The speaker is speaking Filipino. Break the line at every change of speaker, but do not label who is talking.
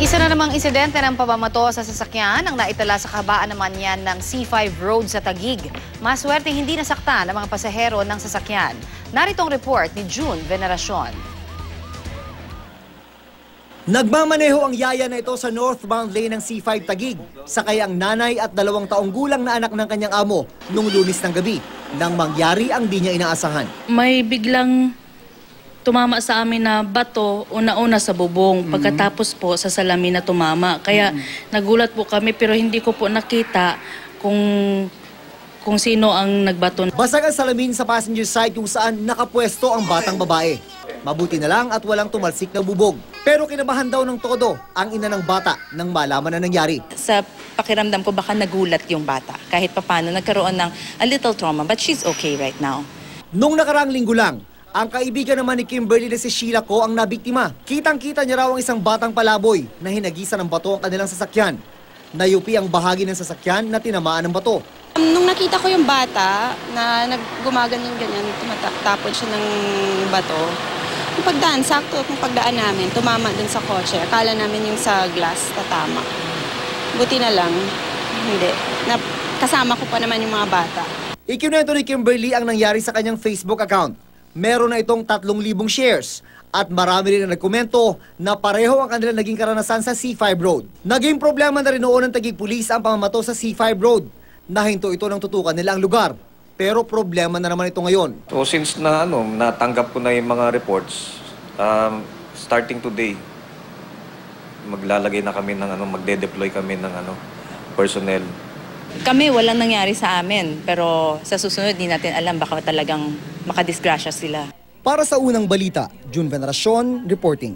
Isa na namang insidente ng pamamato sa sasakyan ang naitala sa kabaan naman yan ng C5 Road sa Taguig. Maswerte hindi nasaktan ang mga pasahero ng sasakyan. Narito ang report ni June Veneracion.
Nagmamaneho ang yaya na ito sa northbound lane ng C5 Taguig. Sakay ang nanay at 2 taong gulang na anak ng kanyang amo nung Lunes ng gabi nang mangyari ang di niya inaasahan.
May biglang tumama sa amin na bato, una-una sa bubong, pagkatapos po sa salamin na tumama. Kaya nagulat po kami pero hindi ko po nakita kung sino ang nagbato.
Basag ang salamin sa passenger side kung saan nakapwesto ang batang babae. Mabuti na lang at walang tumalsik na bubog. Pero kinabahan daw ng todo ang ina ng bata nang malaman na nangyari.
Sa pakiramdam ko baka nagulat yung bata. Kahit papano nagkaroon ng a little trauma but she's okay right now.
Nung nakaraang linggo lang, ang kaibigan naman ni Kimberly na si Sheila Ko ang nabiktima. Kitang-kita niya raw ang isang batang palaboy na hinagisan ng bato ang kanilang sasakyan. Nayupi ang bahagi ng sasakyan na tinamaan ng bato.
Nung nakita ko yung bata na gumaganyan-ganyan, tumatapon siya ng bato, yung pagdaan, sakto kung pagdaan namin, tumama dun sa kotse. Akala namin yung sa glass tatama. Buti na lang, hindi. Kasama ko pa naman yung mga bata.
Ikinwento ni Kimberly ang nangyari sa kanyang Facebook account. Meron na itong 3,000 shares at marami rin na nagkomento na pareho ang kanilang naging karanasan sa C5 Road. Naging problema na rin noon ng Taguig Police ang pamamato sa C5 Road. Nahinto ito ng tutukan nila ang lugar. Pero problema na naman ito ngayon.
So since natanggap ko na yung mga reports, starting today, maglalagay na kami ng magde-deploy kami ng personnel.
Kami walang nangyari sa amin pero sa susunod di natin alam baka talagang makadisgrasya sila.
Para sa unang balita, June Veneracion reporting.